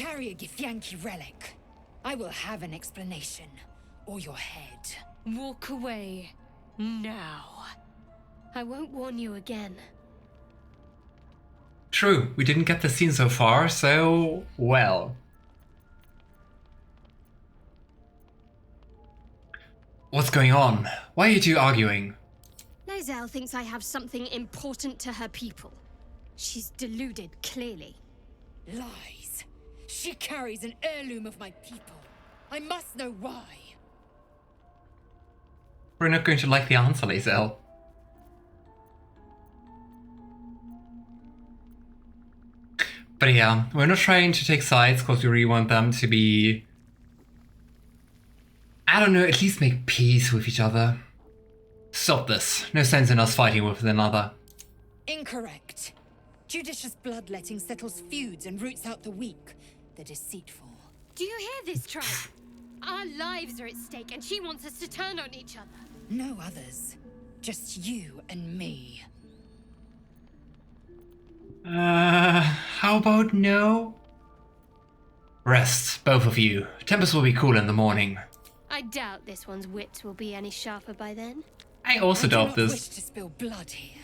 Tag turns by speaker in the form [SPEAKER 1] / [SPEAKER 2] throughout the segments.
[SPEAKER 1] carry a Githyanki relic, I will have an explanation. Or your head.
[SPEAKER 2] Walk away. Now. I won't warn you again.
[SPEAKER 3] True, we didn't get the scene so far, so... well. What's going on? Why are you two arguing?
[SPEAKER 2] Lae'zel thinks I have something important to her people. She's deluded, clearly.
[SPEAKER 1] Lies. She carries an heirloom of my people. I must know why.
[SPEAKER 3] We're not going to like the answer, Lae'zel. But yeah, we're not trying to take sides because we really want them to be... I don't know, at least make peace with each other. Stop this. No sense in us fighting with one another.
[SPEAKER 1] Incorrect. Judicious bloodletting settles feuds and roots out the weak, the deceitful.
[SPEAKER 2] Do you hear this, tribe? Our lives are at stake and she wants us to turn on each other.
[SPEAKER 1] No others. Just you and me.
[SPEAKER 3] How about no? Rest, both of you. Tempers will be cool in the morning.
[SPEAKER 2] I doubt this one's wits will be any sharper by then.
[SPEAKER 3] I also doubt
[SPEAKER 1] I do not
[SPEAKER 3] this.
[SPEAKER 1] wish to spill blood here.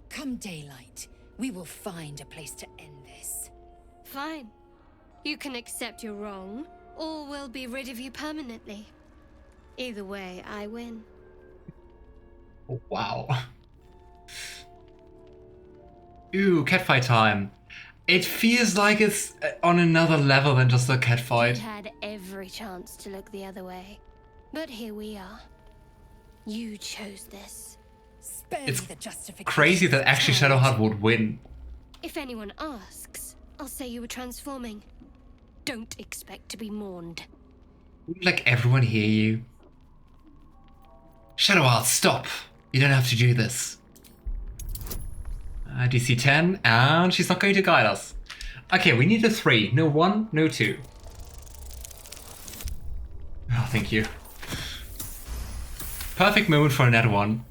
[SPEAKER 1] Come daylight, we will find a place to end this.
[SPEAKER 2] Fine. You can accept you're wrong, or we'll be rid of you permanently. Either way, I win.
[SPEAKER 3] Oh, wow. Ooh, catfight time. It feels like it's on another level than just a
[SPEAKER 2] You
[SPEAKER 3] catfight.
[SPEAKER 2] had every chance to look the other way. But here we are. You chose this.
[SPEAKER 1] Spare
[SPEAKER 3] It's
[SPEAKER 1] me the justification.
[SPEAKER 3] crazy that actually Shadowheart would win.
[SPEAKER 2] If anyone asks, I'll say you were transforming. Don't expect to be mourned.
[SPEAKER 3] Wouldn't like everyone hear you? Shadowheart, stop! You don't have to do this. DC 10, and she's not going to guide us. Okay, we need a 3. No 1, no 2. Oh, thank you. Perfect moment for a net 1.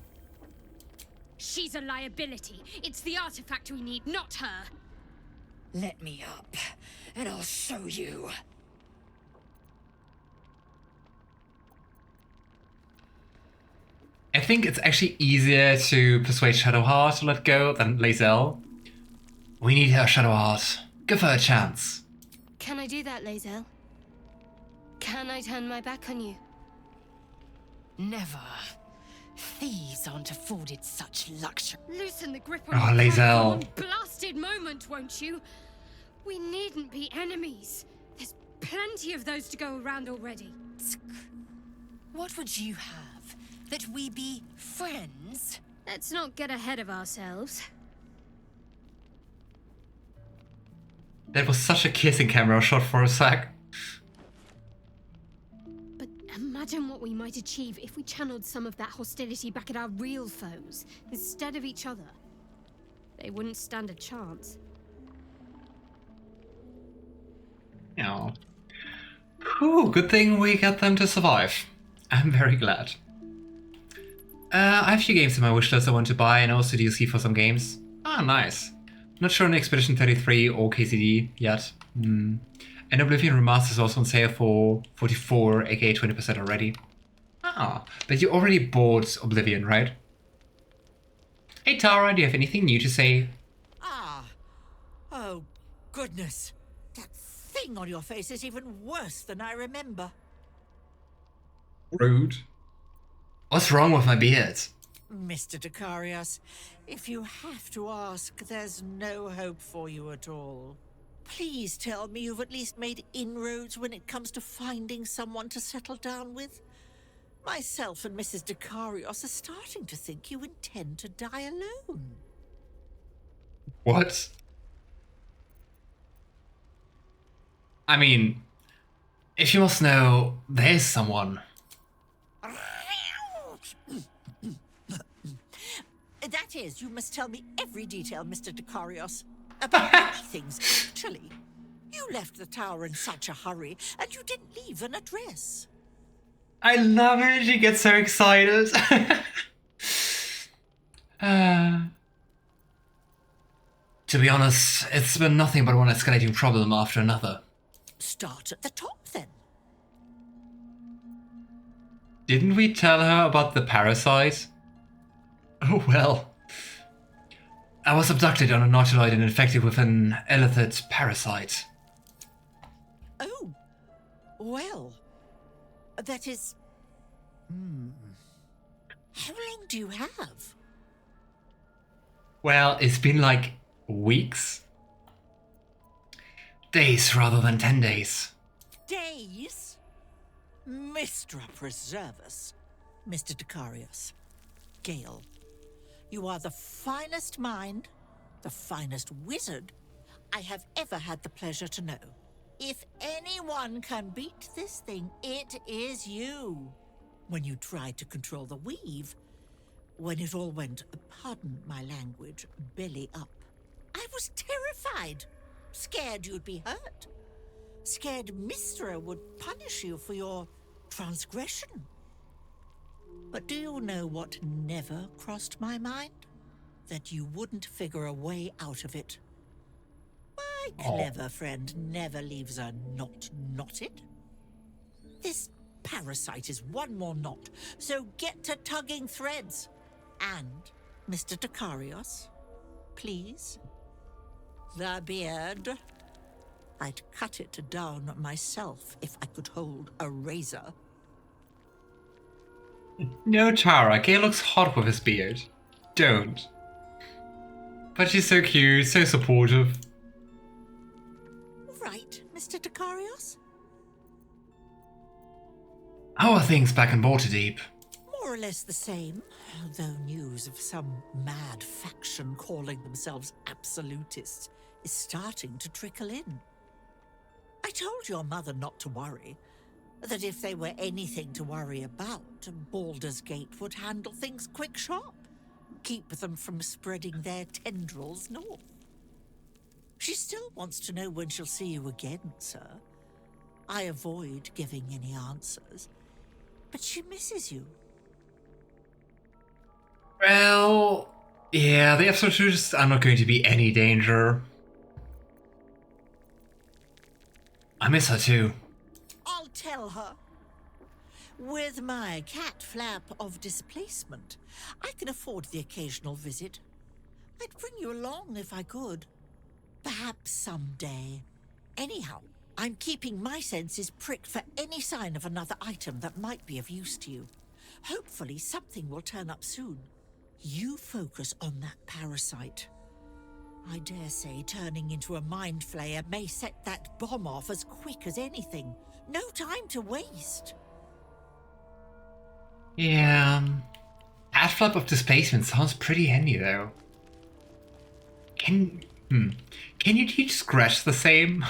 [SPEAKER 2] She's a liability. It's the artifact we need, not her.
[SPEAKER 1] Let me up, and I'll show you.
[SPEAKER 3] I think it's actually easier to persuade Shadowheart to let go than Lae'zel. We need her, Shadowheart. Give her a chance.
[SPEAKER 2] Can I do that, Lae'zel? Can I turn my back on you?
[SPEAKER 1] Never. Thieves aren't afforded such luxury.
[SPEAKER 2] Loosen the grip
[SPEAKER 3] Oh,
[SPEAKER 2] on your
[SPEAKER 3] Lae'zel.
[SPEAKER 2] crown for one blasted moment, won't you? We needn't be enemies. There's plenty of those to go around already.
[SPEAKER 1] What would you have? That we be friends?
[SPEAKER 2] Let's not get ahead of ourselves.
[SPEAKER 3] That was such a kissing camera shot for a sec.
[SPEAKER 2] But imagine what we might achieve if we channeled some of that hostility back at our real foes, instead of each other. They wouldn't stand a chance.
[SPEAKER 3] Yeah. Whew, good thing we got them to survive. I'm very glad. I have a few games in my wishlist I want to buy, and also DLC for some games. Ah, nice. Not sure on Expedition 33 or KCD yet. And Oblivion Remastered is also on sale for 44, aka 20% already. Ah, but you already bought Oblivion, right? Hey Tara, do you have anything new to say?
[SPEAKER 4] Ah. Oh, goodness. That thing on your face is even worse than I remember.
[SPEAKER 3] Rude. What's wrong with my beard?
[SPEAKER 4] Mr. Dekarios, if you have to ask, there's no hope for you at all. Please tell me you've at least made inroads when it comes to finding someone to settle down with. Myself and Mrs. Dekarios are starting to think you intend to die alone.
[SPEAKER 3] What? I mean, if you must know, there's someone.
[SPEAKER 4] That is, you must tell me every detail, Mr. Dekarios. About many things, actually. You left the tower in such a hurry, and you didn't leave an address.
[SPEAKER 3] I love it. She gets so excited. To be honest, it's been nothing but one escalating problem after another.
[SPEAKER 4] Start at the top, then.
[SPEAKER 3] Didn't we tell her about the parasite? Oh well. I was abducted on a nautiloid and infected with an illithid parasite.
[SPEAKER 4] Oh, well, that is... How long do you have?
[SPEAKER 3] Well, it's been like weeks. Days rather than 10 days.
[SPEAKER 4] Days? Mystra preserve us. Mr. Dekarios. Gale, you are the finest mind, the finest wizard I have ever had the pleasure to know. If anyone can beat this thing, it is you. When you tried to control the weave, when it all went, pardon my language, belly up, I was terrified. Scared you'd be hurt. Scared Mystra would punish you for your transgression. But do you know what never crossed my mind? That you wouldn't figure a way out of it. My clever friend never leaves a knot knotted. This parasite is one more knot, so get to tugging threads. And, Mr. Dekarios, please. The beard. I'd cut it down myself if I could hold a razor.
[SPEAKER 3] No, Tara, Gale looks hot with his beard. Don't. But she's so cute, so supportive.
[SPEAKER 4] Right, Mr. Dekarios?
[SPEAKER 3] How are things back in Waterdeep?
[SPEAKER 4] More or less the same, though news of some mad faction calling themselves absolutists is starting to trickle in. I told your mother not to worry, that if they were anything to worry about, Baldur's Gate would handle things quick sharp, keep them from spreading their tendrils north. She still wants to know when she'll see you again, sir. I avoid giving any answers, but she misses you.
[SPEAKER 3] Well, yeah, the absolutists are not going to be any danger. I miss her too.
[SPEAKER 4] I'll tell her. With my cat flap of displacement, I can afford the occasional visit. I'd bring you along if I could. Perhaps someday. Anyhow, I'm keeping my senses pricked for any sign of another item that might be of use to you. Hopefully something will turn up soon. You focus on that parasite. I dare say turning into a Mindflayer may set that bomb off as quick as anything. No time to waste.
[SPEAKER 3] Yeah, Cat Flap of Displacement sounds pretty handy though. Can you teach Scratch the same?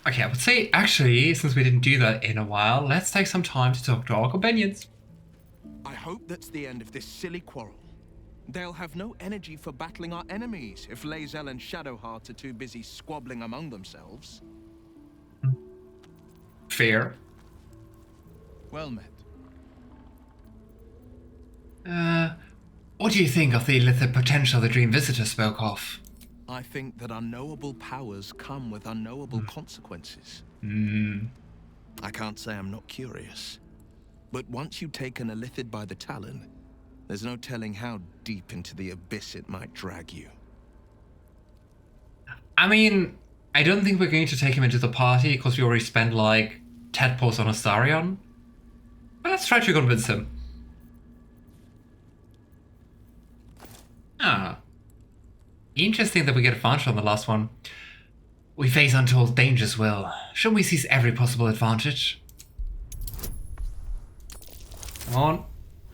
[SPEAKER 3] Okay, I would say actually, since we didn't do that in a while, let's take some time to talk to our companions.
[SPEAKER 5] I hope that's the end of this silly quarrel. They'll have no energy for battling our enemies if Lae'zel and Shadowheart are too busy squabbling among themselves.
[SPEAKER 3] Fair.
[SPEAKER 5] Well met.
[SPEAKER 3] What do you think of the illithid potential the Dream Visitor spoke of?
[SPEAKER 5] I think that unknowable powers come with unknowable consequences. I can't say I'm not curious. But once you take an illithid by the talon, there's no telling how deep into the abyss it might drag you.
[SPEAKER 3] I mean, I don't think we're going to take him into the party because we already spent like tadpoles on Astarion. But let's try to convince him. Ah. Interesting that we get advantage on the last one. We face untold dangers, Will. Shouldn't we seize every possible advantage? Come on.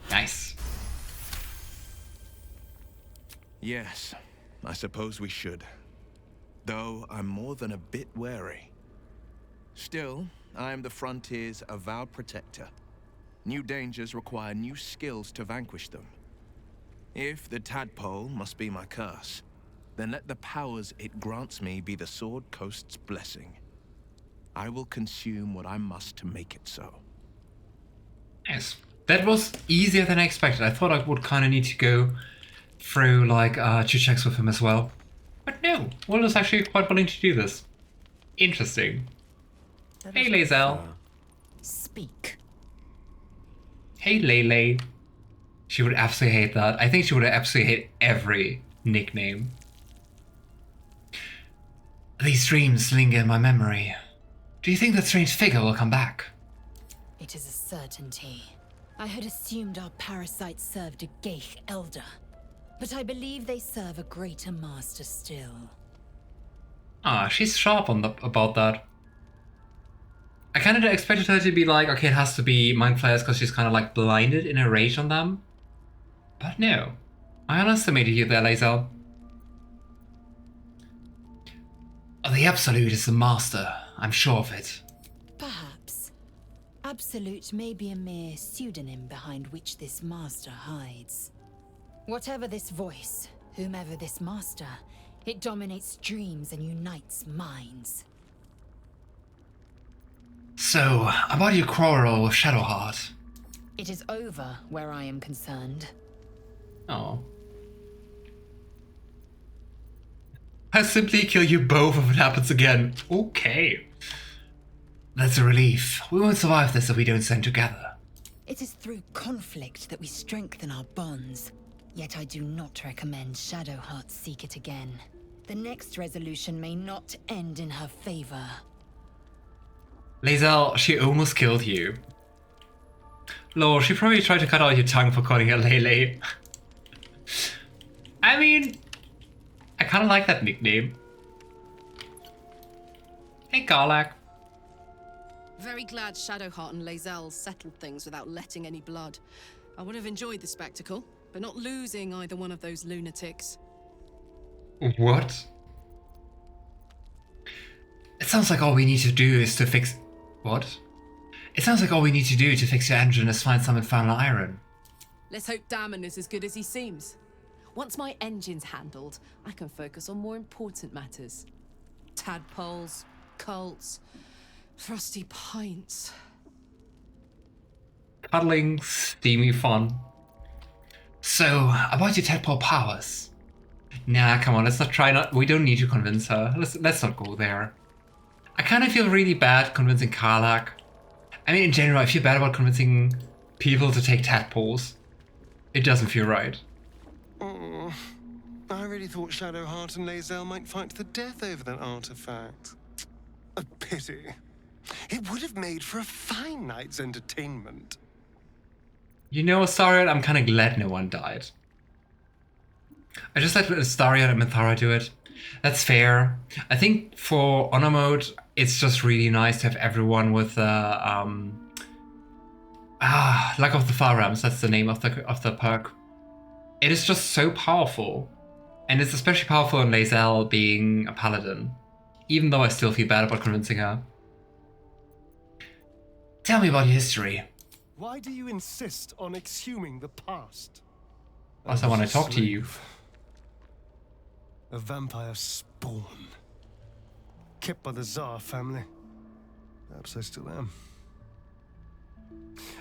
[SPEAKER 3] Nice.
[SPEAKER 5] Yes, I suppose we should. Though I'm more than a bit wary. Still, I am the Frontier's avowed protector. New dangers require new skills to vanquish them. If the tadpole must be my curse, then let the powers it grants me be the Sword Coast's blessing. I will consume what I must to make it so.
[SPEAKER 3] Yes. That was easier than I expected. I thought I would kind of need to go through like 2 checks with him as well. But no, Will is actually quite willing to do this. Interesting.
[SPEAKER 4] Let
[SPEAKER 3] Hey,
[SPEAKER 4] us
[SPEAKER 3] Lae'zel.
[SPEAKER 4] confer.
[SPEAKER 1] Speak.
[SPEAKER 3] Hey, Lele. She would absolutely hate that. I think she would absolutely hate every nickname. These dreams linger in my memory. Do you think that strange figure will come back?
[SPEAKER 1] It is a certainty. I had assumed our parasites served a Gale elder, but I believe they serve a greater master still.
[SPEAKER 3] Ah, she's sharp on about that. I kind of expected her to be like, okay, it has to be Mindflayers because she's kind of like blinded in her rage on them. But no. I underestimated you there, Lae'zel. The Absolute is the master. I'm sure of it.
[SPEAKER 1] Perhaps. Absolute may be a mere pseudonym behind which this master hides. Whatever this voice, whomever this master, it dominates dreams and unites minds.
[SPEAKER 3] So, about your quarrel with Shadowheart.
[SPEAKER 1] It is over where I am concerned.
[SPEAKER 3] Oh. I'll simply kill you both if it happens again. Okay. That's a relief. We won't survive this if we don't stand together.
[SPEAKER 1] It is through conflict that we strengthen our bonds. Yet I do not recommend Shadowheart seek it again. The next resolution may not end in her favor.
[SPEAKER 3] Lae'zel, she almost killed you. Lol, she probably tried to cut out your tongue for calling her Lele. I mean, I kind of like that nickname. Hey, Garlac.
[SPEAKER 6] Very glad Shadowheart and Lae'zel settled things without letting any blood. I would have enjoyed the spectacle, but not losing either one of those lunatics.
[SPEAKER 3] What? It sounds like all we need to do is to fix... What? It sounds like all we need to do to fix your engine is find some infernal iron.
[SPEAKER 6] Let's hope Damon is as good as he seems. Once my engine's handled, I can focus on more important matters. Tadpoles, cults, frosty pints.
[SPEAKER 3] Cuddling, steamy fun. So, about your tadpole powers. Nah, come on, let's not try not... We don't need to convince her. Let's not go there. I kind of feel really bad convincing Karlach. I mean, in general, I feel bad about convincing people to take tadpoles. It doesn't feel right.
[SPEAKER 7] Oh, I really thought Shadowheart and Lae'zel might fight to the death over that artifact. A pity. It would have made for a fine night's entertainment.
[SPEAKER 3] You know, Astarion, I'm kind of glad no one died. I just let Astarion and Minthara do it. That's fair. I think for Honor Mode, it's just really nice to have everyone with Luck of the Far Realms, that's the name of the perk. It is just so powerful. And it's especially powerful in Lae'zel being a paladin. Even though I still feel bad about convincing her. Tell me about your history.
[SPEAKER 7] Why do you insist on exhuming the past?
[SPEAKER 3] Also, I want to talk to you.
[SPEAKER 7] A vampire spawn. Kept by the Tsar family. Perhaps I still am.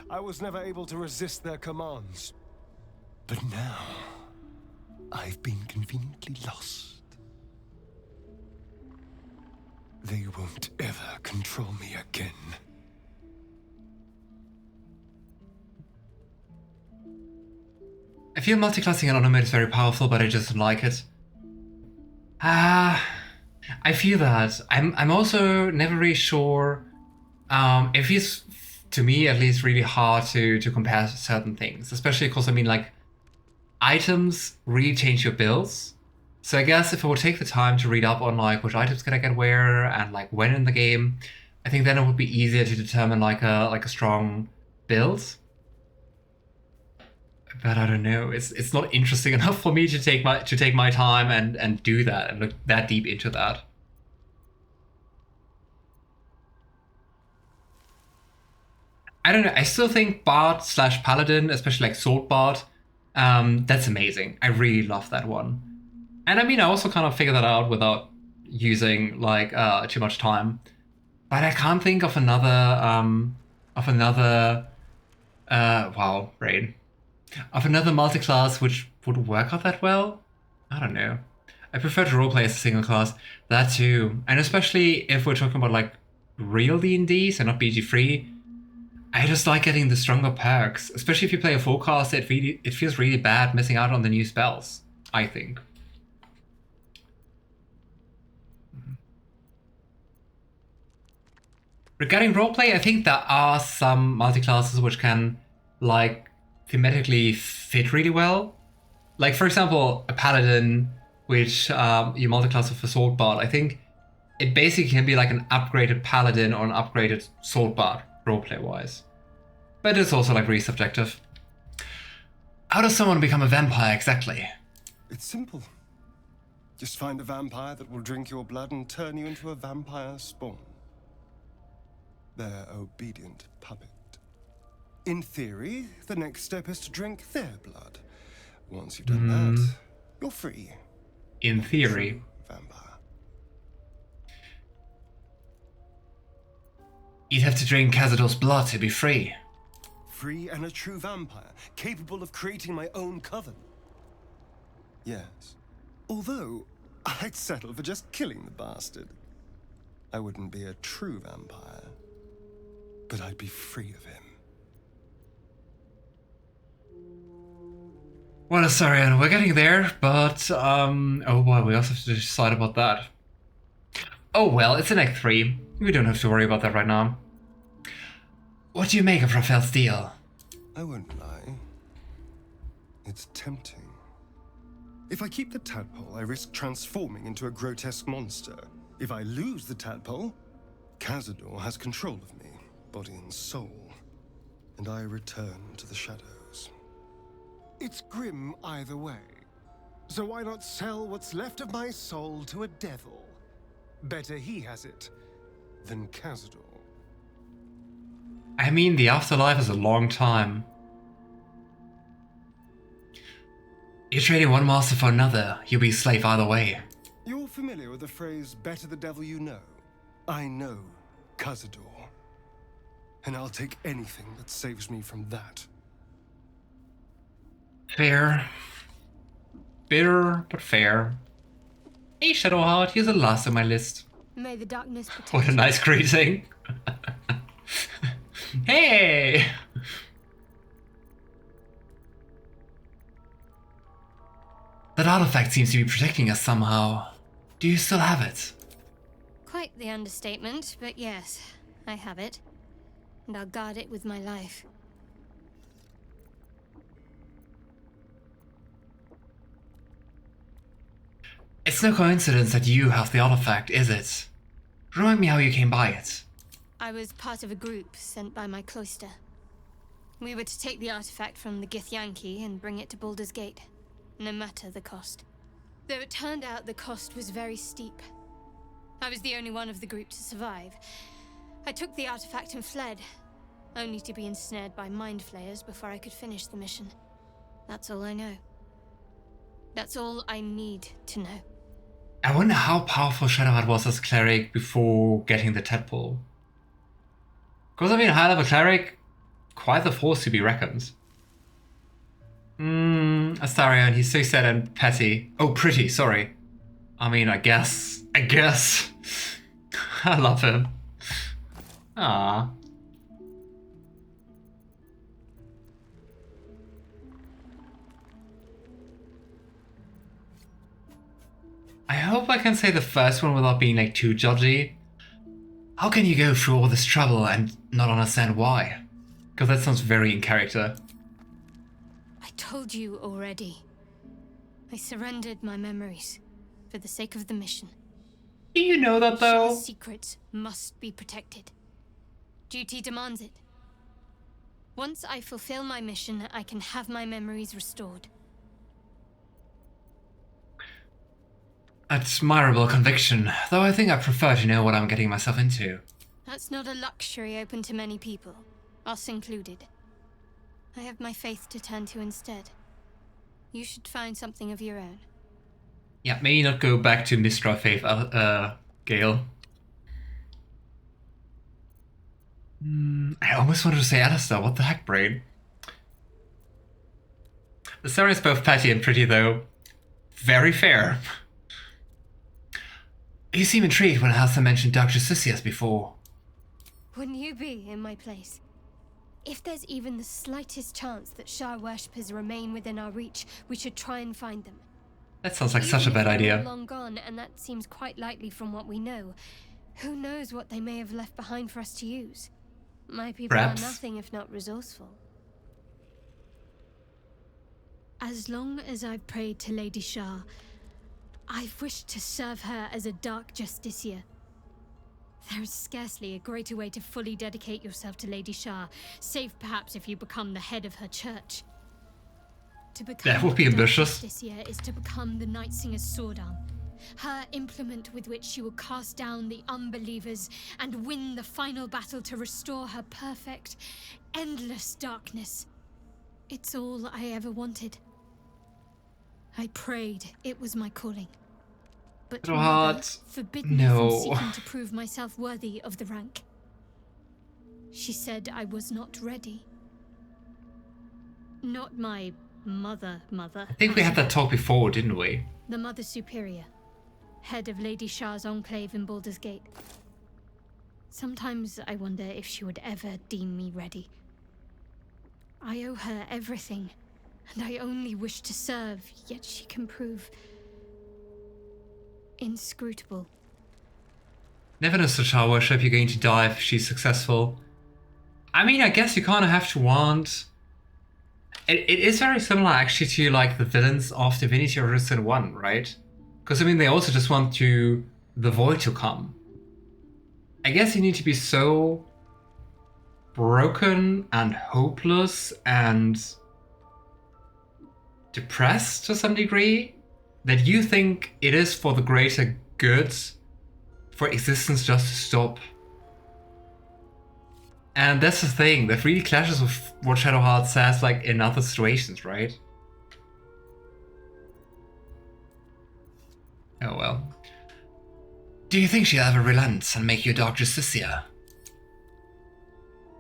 [SPEAKER 7] I was never able to resist their commands. But now, I've been conveniently lost. They won't ever control me again.
[SPEAKER 3] I feel multiclassing in Honor Mode is very powerful, but I just don't like it. I feel that. I'm also never really sure. It feels, to me at least, really hard to compare certain things. Especially because, I mean, like, items really change your builds. So I guess if I would take the time to read up on, like, which items can I get where and, like, when in the game, I think then it would be easier to determine, like a strong build. But I don't know. It's not interesting enough for me to take my time and do that and look that deep into that. I don't know. I still think Bard / Paladin, especially like Sword Bard, that's amazing. I really love that one. And I mean, I also kind of figured that out without using like too much time. But I can't think of another wow, brain. Of another multi-class which would work out that well? I don't know. I prefer to roleplay as a single class. That too. And especially if we're talking about like real D&Ds and not BG3, I just like getting the stronger perks. Especially if you play a full cast, it feels really bad missing out on the new spells, I think. Regarding roleplay, I think there are some multi-classes which can, like, thematically fit really well. Like, for example, a paladin, which you multi-class with a sword bard. I think it basically can be like an upgraded paladin or an upgraded sword bard, roleplay-wise. But it's also, like, really subjective. How does someone become a vampire exactly?
[SPEAKER 7] It's simple. Just find a vampire that will drink your blood and turn you into a vampire spawn. Their obedient puppet. In theory, the next step is to drink their blood. Once you've done that, you're free.
[SPEAKER 3] In theory.
[SPEAKER 7] True vampire.
[SPEAKER 3] You'd have to drink Cazador's blood to be free.
[SPEAKER 7] Free and a true vampire, capable of creating my own coven. Yes. Although, I'd settle for just killing the bastard. I wouldn't be a true vampire, but I'd be free of him.
[SPEAKER 3] Well, Astarion, we're getting there, but, oh boy, we also have to decide about that. Oh well, it's in Act 3. We don't have to worry about that right now. What do you make of Raphael's deal?
[SPEAKER 7] I won't lie. It's tempting. If I keep the tadpole, I risk transforming into a grotesque monster. If I lose the tadpole, Cazador has control of me, body and soul, and I return to the shadows. It's grim either way, so why not sell what's left of my soul to a devil? Better he has it than Cazador.
[SPEAKER 3] I mean, the afterlife is a long time. You're trading one master for another. You'll be a slave either way.
[SPEAKER 7] You're familiar with the phrase, better the devil you know? I know Cazador, and I'll take anything that saves me from that.
[SPEAKER 3] Fair. Bitter, but fair. Hey, Shadowheart, here's the last on my list.
[SPEAKER 2] May the darkness protect
[SPEAKER 3] What a nice greeting. Hey! That artifact seems to be protecting us somehow. Do you still have it?
[SPEAKER 2] Quite the understatement, but yes, I have it. And I'll guard it with my life.
[SPEAKER 3] It's no coincidence that you have the artifact, is it? Remind me how you came by it.
[SPEAKER 2] I was part of a group sent by my cloister. We were to take the artifact from the Githyanki and bring it to Baldur's Gate, no matter the cost. Though it turned out the cost was very steep. I was the only one of the group to survive. I took the artifact and fled, only to be ensnared by Mindflayers before I could finish the mission. That's all I know. That's all I need to know.
[SPEAKER 3] I wonder how powerful Shadowheart was as a cleric before getting the tadpole. Because I mean, high-level cleric, quite the force to be reckoned. Astarion, he's so sad and petty. Oh, pretty, sorry. I mean, I guess. I love him. Ah. I hope I can say the first one without being like too judgy. How can you go through all this trouble and not understand why? Because that sounds very in character.
[SPEAKER 2] I told you already. I surrendered my memories for the sake of the mission.
[SPEAKER 3] Do you know that though?
[SPEAKER 2] Shah's secrets must be protected. Duty demands it. Once I fulfill my mission, I can have my memories restored.
[SPEAKER 3] Admirable conviction, though I think I prefer to know what I'm getting myself into.
[SPEAKER 2] That's not a luxury open to many people, us included. I have my faith to turn to instead. You should find something of your own.
[SPEAKER 3] Yeah, maybe not go back to Mystra faith, Gale. I almost wanted to say Alistair, what the heck, brain? The story is both petty and pretty, though. Very fair. You seem intrigued when Halsa mentioned Dark Justicias before.
[SPEAKER 2] Wouldn't you be in my place? If there's even the slightest chance that Shah worshippers remain within our reach, we should try and find them.
[SPEAKER 3] That sounds like such a bad
[SPEAKER 2] Even if they're
[SPEAKER 3] idea.
[SPEAKER 2] long gone, and that seems quite likely from what we know. Who knows what they may have left behind for us to use? My people
[SPEAKER 3] Perhaps.
[SPEAKER 2] are nothing if not resourceful. As long as I've prayed to Lady Shah, I've wished to serve her as a Dark Justiciar. There is scarcely a greater way to fully dedicate yourself to Lady Shah, save perhaps if you become the head of her church. To become
[SPEAKER 3] That would be
[SPEAKER 2] a Dark
[SPEAKER 3] ambitious.
[SPEAKER 2] Justiciar is to become the Night Singer's sword arm, her implement with which she will cast down the unbelievers and win the final battle to restore her perfect, endless darkness. It's all I ever wanted. I prayed it was my calling. But Mother
[SPEAKER 3] Shadowheart,
[SPEAKER 2] forbid me
[SPEAKER 3] no.
[SPEAKER 2] from seeking to prove myself worthy of the rank. She said I was not ready. Not my mother.
[SPEAKER 3] I think we had that talk before, didn't we?
[SPEAKER 2] The Mother Superior, head of Lady Shah's enclave in Baldur's Gate. Sometimes I wonder if she would ever deem me ready. I owe her everything, and I only wish to serve, yet she can prove inscrutable.
[SPEAKER 3] Never know such Shah worship, you're going to die if she's successful. I mean, I guess you kind of have to want... It is very similar actually to like the villains of Divinity Original 1, right? Because I mean, they also just want the void to come. I guess you need to be so broken and hopeless and depressed to some degree that you think it is for the greater good for existence just to stop. And that's the thing that really clashes with what Shadowheart says like in other situations, right? Oh well. Do you think she'll ever relent and make you a Dark Justiciar?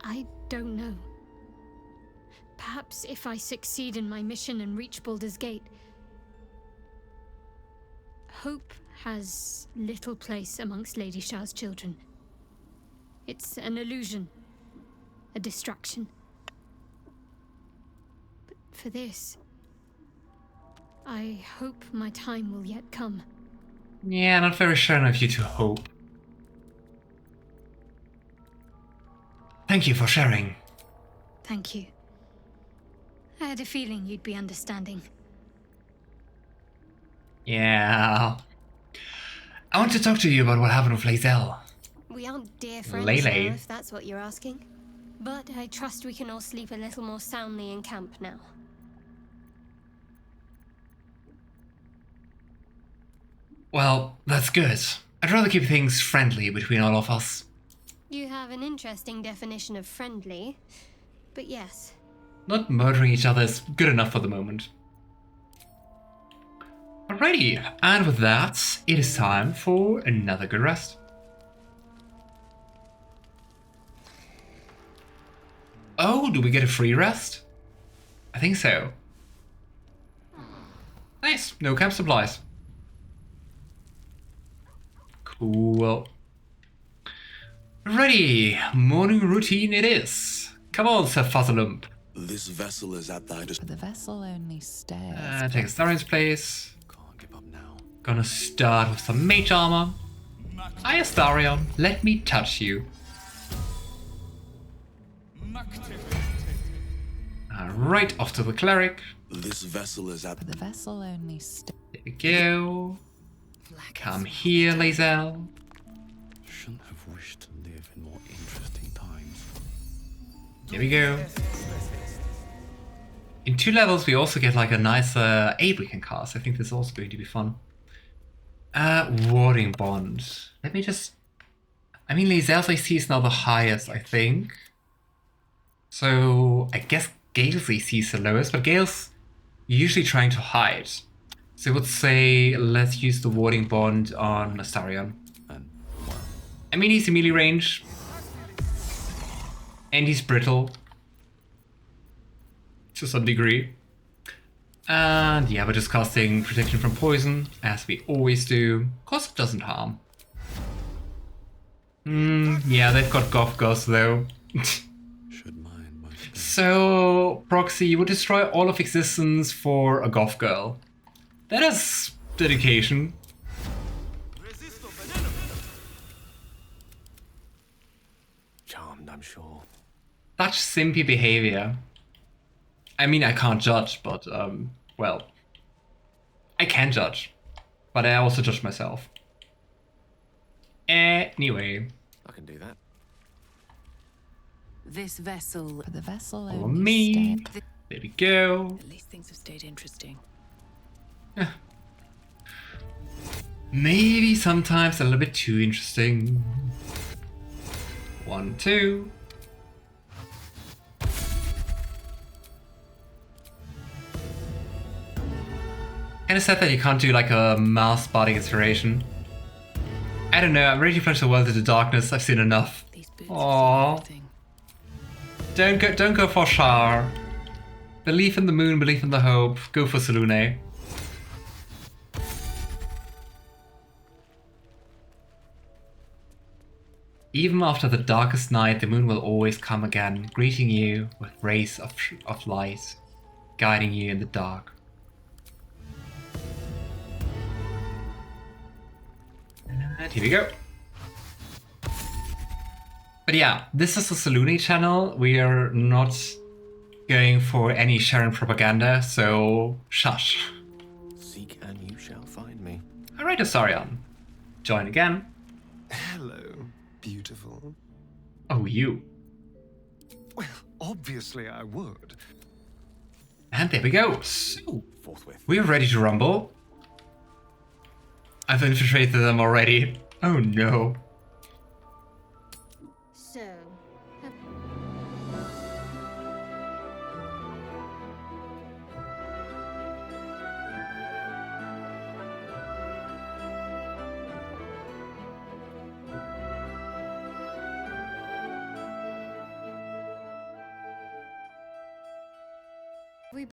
[SPEAKER 2] I don't know. Perhaps if I succeed in my mission and reach Baldur's Gate. Hope has little place amongst Lady Shah's children. It's an illusion, a distraction. But for this, I hope my time will yet come.
[SPEAKER 3] Yeah, not very sure of you to hope. Thank you for sharing.
[SPEAKER 2] Thank you. I had a feeling you'd be understanding.
[SPEAKER 3] Yeah. I want to talk to you about what happened with Lae'zel.
[SPEAKER 2] We aren't dear friends
[SPEAKER 3] Lae'zel.
[SPEAKER 2] now, if that's what you're asking. But I trust we can all sleep a little more soundly in camp now.
[SPEAKER 3] Well, that's good. I'd rather keep things friendly between all of us.
[SPEAKER 2] You have an interesting definition of friendly, but yes.
[SPEAKER 3] Not murdering each other is good enough for the moment. Alrighty, and with that, it is time for another good rest. Oh, do we get a free rest? I think so. Nice, no camp supplies. Cool. Ready, morning routine it is. Come on, Sir Fuzzalump.
[SPEAKER 8] This vessel is at thy
[SPEAKER 9] The vessel only stares.
[SPEAKER 3] Take Astarion's place.
[SPEAKER 8] Can't give up now.
[SPEAKER 3] Gonna start with some mage armor. Hi Astarion, let me touch you. Right, off to the cleric.
[SPEAKER 8] This vessel is at
[SPEAKER 9] The vessel only stares.
[SPEAKER 3] There we go. Come here, Lae'zel.
[SPEAKER 8] Shouldn't have wished to live in more interesting times.
[SPEAKER 3] There we go. In 2 levels, we also get like a nice aid we can cast. I think this is also going to be fun. Warding Bond. Let me just... I mean, Lae'zel's AC is now the highest, I think. So, I guess Gale's AC is the lowest, but Gale's usually trying to hide. So I would say, let's use the Warding Bond on Astarion.
[SPEAKER 8] And, well,
[SPEAKER 3] I mean, he's in melee range. And he's brittle. To some degree. And yeah, we're just casting protection from poison, as we always do. Of course it doesn't harm. Yeah, they've got goth girls though.
[SPEAKER 8] Should mind my step.
[SPEAKER 3] So, Proxy, you would destroy all of existence for a goth girl. That is dedication.
[SPEAKER 10] Charmed, I'm sure.
[SPEAKER 3] Such simpy behavior. I mean, I can't judge, but, well, I can judge. But I also judge myself. Anyway.
[SPEAKER 10] I can do that. This vessel.
[SPEAKER 9] For the vessel
[SPEAKER 3] Follow
[SPEAKER 9] only
[SPEAKER 3] me.
[SPEAKER 9] stay.
[SPEAKER 3] There we go.
[SPEAKER 6] At least things have stayed interesting.
[SPEAKER 3] Maybe sometimes a little bit too interesting. 1, 2. Kinda sad that you can't do like a mass body inspiration. I don't know, I'm ready to plunge the world into darkness. I've seen enough.
[SPEAKER 6] These boots
[SPEAKER 3] Aww.
[SPEAKER 6] have seen everything.
[SPEAKER 3] Don't go for Shar. Believe in the moon, believe in the hope. Go for Selune. Even after the darkest night, the moon will always come again, greeting you with rays of light, guiding you in the dark. And here we go. But yeah, this is a Selune channel. We are not going for any sharing propaganda, so shush.
[SPEAKER 10] Seek and you shall find me.
[SPEAKER 3] Alright, Asarion. Join again.
[SPEAKER 7] Hello, beautiful.
[SPEAKER 3] Oh, you.
[SPEAKER 7] Well, obviously I would.
[SPEAKER 3] And there we go. So,
[SPEAKER 10] Forthwith.
[SPEAKER 3] we are ready to rumble. I've infiltrated them already. Oh no.
[SPEAKER 2] So,